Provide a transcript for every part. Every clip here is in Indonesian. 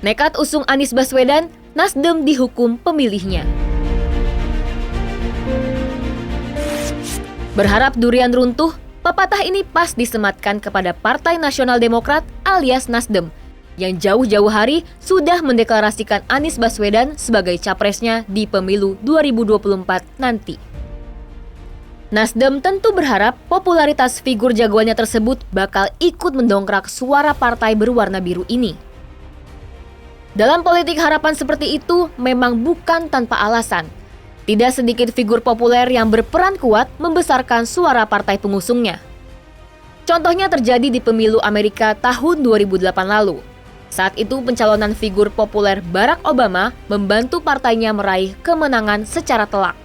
Nekat usung Anies Baswedan, Nasdem dihukum pemilihnya. Berharap durian runtuh, pepatah ini pas disematkan kepada Partai Nasional Demokrat alias Nasdem, yang jauh-jauh hari sudah mendeklarasikan Anies Baswedan sebagai capresnya di pemilu 2024 nanti. Nasdem tentu berharap popularitas figur jagoannya tersebut bakal ikut mendongkrak suara partai berwarna biru ini. Dalam politik harapan seperti itu memang bukan tanpa alasan. Tidak sedikit figur populer yang berperan kuat membesarkan suara partai pengusungnya. Contohnya terjadi di pemilu Amerika tahun 2008 lalu. Saat itu pencalonan figur populer Barack Obama membantu partainya meraih kemenangan secara telak.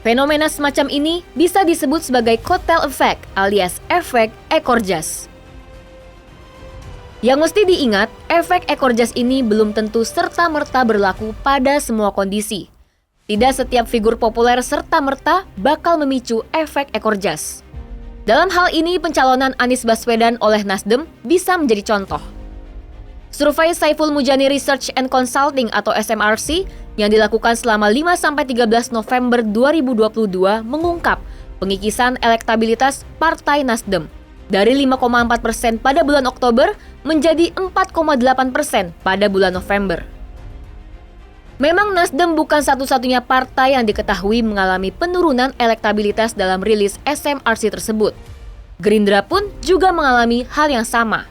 Fenomena semacam ini bisa disebut sebagai kotel effect alias efek ekor jas. Yang mesti diingat, efek ekor jas ini belum tentu serta-merta berlaku pada semua kondisi. Tidak setiap figur populer serta-merta bakal memicu efek ekor jas. Dalam hal ini, pencalonan Anies Baswedan oleh Nasdem bisa menjadi contoh. Survei Saiful Mujani Research and Consulting atau SMRC yang dilakukan selama 5-13 November 2022 mengungkap pengikisan elektabilitas Partai Nasdem dari 5,4% pada bulan Oktober menjadi 4,8% pada bulan November. Memang Nasdem bukan satu-satunya partai yang diketahui mengalami penurunan elektabilitas dalam rilis SMRC tersebut. Gerindra pun juga mengalami hal yang sama.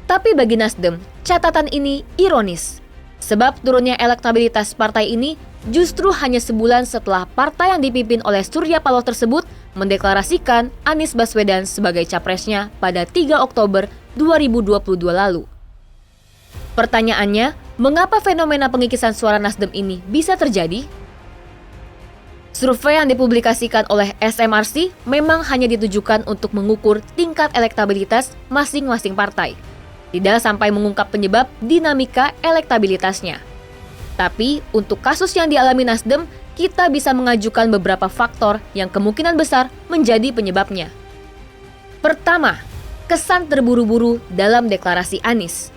Tapi bagi Nasdem, catatan ini ironis. Sebab turunnya elektabilitas partai ini justru hanya sebulan setelah partai yang dipimpin oleh Surya Paloh tersebut mendeklarasikan Anies Baswedan sebagai capresnya pada 3 Oktober 2022 lalu. Pertanyaannya, mengapa fenomena pengikisan suara Nasdem ini bisa terjadi? Survei yang dipublikasikan oleh SMRC memang hanya ditujukan untuk mengukur tingkat elektabilitas masing-masing partai. Tidak sampai mengungkap penyebab dinamika elektabilitasnya. Tapi untuk kasus yang dialami Nasdem, kita bisa mengajukan beberapa faktor yang kemungkinan besar menjadi penyebabnya. Pertama, kesan terburu-buru dalam deklarasi Anies.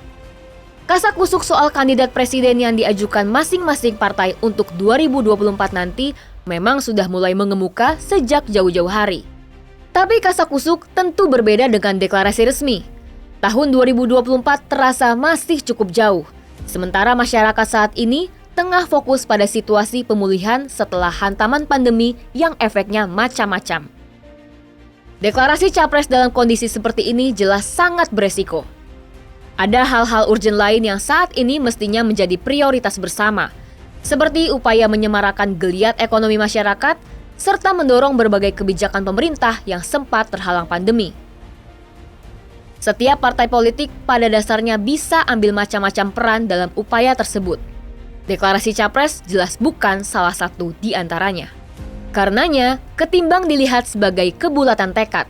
Kasak-kusuk soal kandidat presiden yang diajukan masing-masing partai untuk 2024 nanti memang sudah mulai mengemuka sejak jauh-jauh hari. Tapi kasak-kusuk tentu berbeda dengan deklarasi resmi. Tahun 2024 terasa masih cukup jauh, sementara masyarakat saat ini tengah fokus pada situasi pemulihan setelah hantaman pandemi yang efeknya macam-macam. Deklarasi capres dalam kondisi seperti ini jelas sangat beresiko. Ada hal-hal urgen lain yang saat ini mestinya menjadi prioritas bersama, seperti upaya menyemarakan geliat ekonomi masyarakat, serta mendorong berbagai kebijakan pemerintah yang sempat terhalang pandemi. Setiap partai politik pada dasarnya bisa ambil macam-macam peran dalam upaya tersebut. Deklarasi capres jelas bukan salah satu di antaranya. Karenanya, ketimbang dilihat sebagai kebulatan tekad,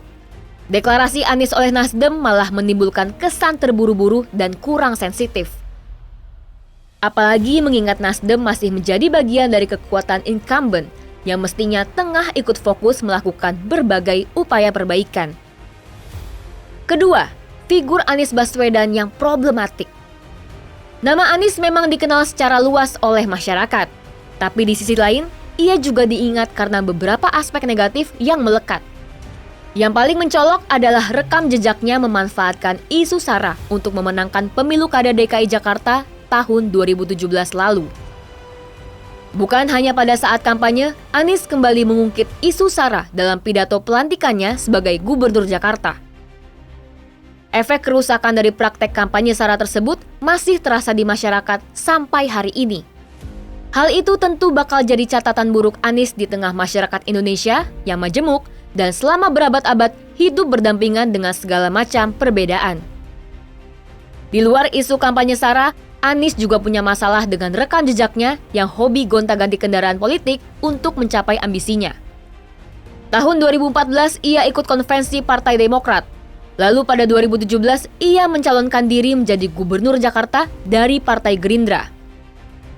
deklarasi Anies oleh Nasdem malah menimbulkan kesan terburu-buru dan kurang sensitif. Apalagi mengingat Nasdem masih menjadi bagian dari kekuatan incumbent yang mestinya tengah ikut fokus melakukan berbagai upaya perbaikan. Kedua, figur Anies Baswedan yang problematik. Nama Anies memang dikenal secara luas oleh masyarakat, tapi di sisi lain, ia juga diingat karena beberapa aspek negatif yang melekat. Yang paling mencolok adalah rekam jejaknya memanfaatkan isu SARA untuk memenangkan pemilu kada DKI Jakarta tahun 2017 lalu. Bukan hanya pada saat kampanye, Anies kembali mengungkit isu SARA dalam pidato pelantikannya sebagai Gubernur Jakarta. Efek kerusakan dari praktek kampanye SARA tersebut masih terasa di masyarakat sampai hari ini. Hal itu tentu bakal jadi catatan buruk Anies di tengah masyarakat Indonesia yang majemuk dan selama berabad-abad hidup berdampingan dengan segala macam perbedaan. Di luar isu kampanye SARA, Anies juga punya masalah dengan rekam jejaknya yang hobi gonta-ganti kendaraan politik untuk mencapai ambisinya. Tahun 2014, ia ikut konvensi Partai Demokrat. Lalu pada 2017, ia mencalonkan diri menjadi Gubernur Jakarta dari Partai Gerindra.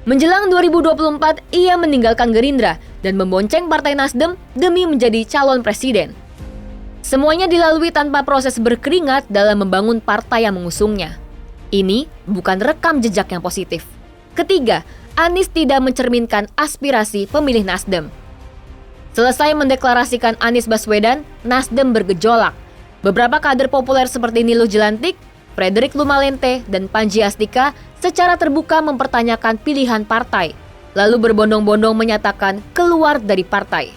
Menjelang 2024, ia meninggalkan Gerindra dan membonceng Partai Nasdem demi menjadi calon presiden. Semuanya dilalui tanpa proses berkeringat dalam membangun partai yang mengusungnya. Ini bukan rekam jejak yang positif. Ketiga, Anies tidak mencerminkan aspirasi pemilih Nasdem. Selesai mendeklarasikan Anies Baswedan, Nasdem bergejolak. Beberapa kader populer seperti Niluh Jelantik, Frederick Lumalente, dan Panji Astika secara terbuka mempertanyakan pilihan partai, lalu berbondong-bondong menyatakan keluar dari partai.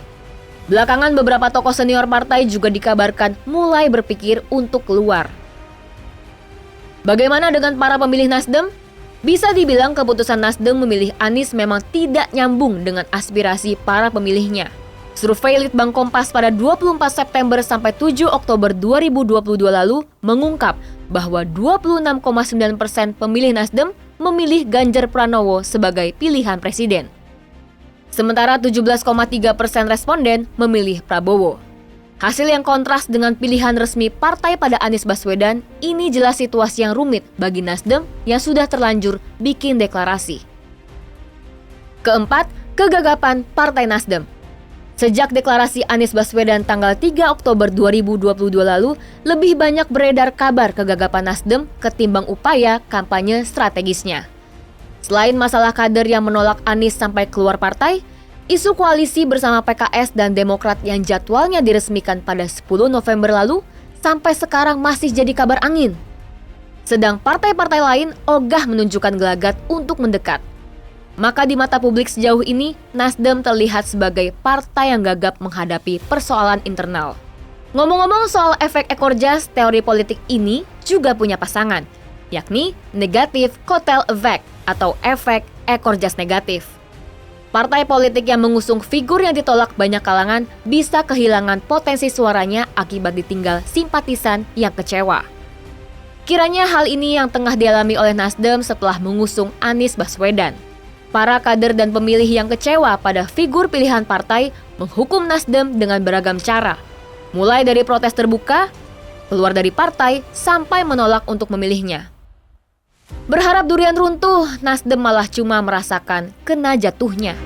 Belakangan beberapa tokoh senior partai juga dikabarkan mulai berpikir untuk keluar. Bagaimana dengan para pemilih Nasdem? Bisa dibilang keputusan Nasdem memilih Anies memang tidak nyambung dengan aspirasi para pemilihnya. Survei Litbang Kompas pada 24 September sampai 7 Oktober 2022 lalu mengungkap bahwa 26,9% pemilih Nasdem memilih Ganjar Pranowo sebagai pilihan presiden. Sementara 17,3% responden memilih Prabowo. Hasil yang kontras dengan pilihan resmi partai pada Anies Baswedan, ini jelas situasi yang rumit bagi Nasdem yang sudah terlanjur bikin deklarasi. Keempat, kegagapan Partai Nasdem. Sejak deklarasi Anies Baswedan tanggal 3 Oktober 2022 lalu, lebih banyak beredar kabar kegagapan Nasdem ketimbang upaya kampanye strategisnya. Selain masalah kader yang menolak Anies sampai keluar partai, isu koalisi bersama PKS dan Demokrat yang jadwalnya diresmikan pada 10 November lalu sampai sekarang masih jadi kabar angin. Sedang partai-partai lain ogah menunjukkan gelagat untuk mendekat. Maka di mata publik sejauh ini, Nasdem terlihat sebagai partai yang gagap menghadapi persoalan internal. Ngomong-ngomong soal efek ekor jas, teori politik ini juga punya pasangan, yakni negatif kotel effect atau efek ekor jas negatif. Partai politik yang mengusung figur yang ditolak banyak kalangan bisa kehilangan potensi suaranya akibat ditinggal simpatisan yang kecewa. Kiranya hal ini yang tengah dialami oleh Nasdem setelah mengusung Anies Baswedan. Para kader dan pemilih yang kecewa pada figur pilihan partai menghukum Nasdem dengan beragam cara, mulai dari protes terbuka, keluar dari partai, sampai menolak untuk memilihnya. Berharap durian runtuh, Nasdem malah cuma merasakan kena jatuhnya.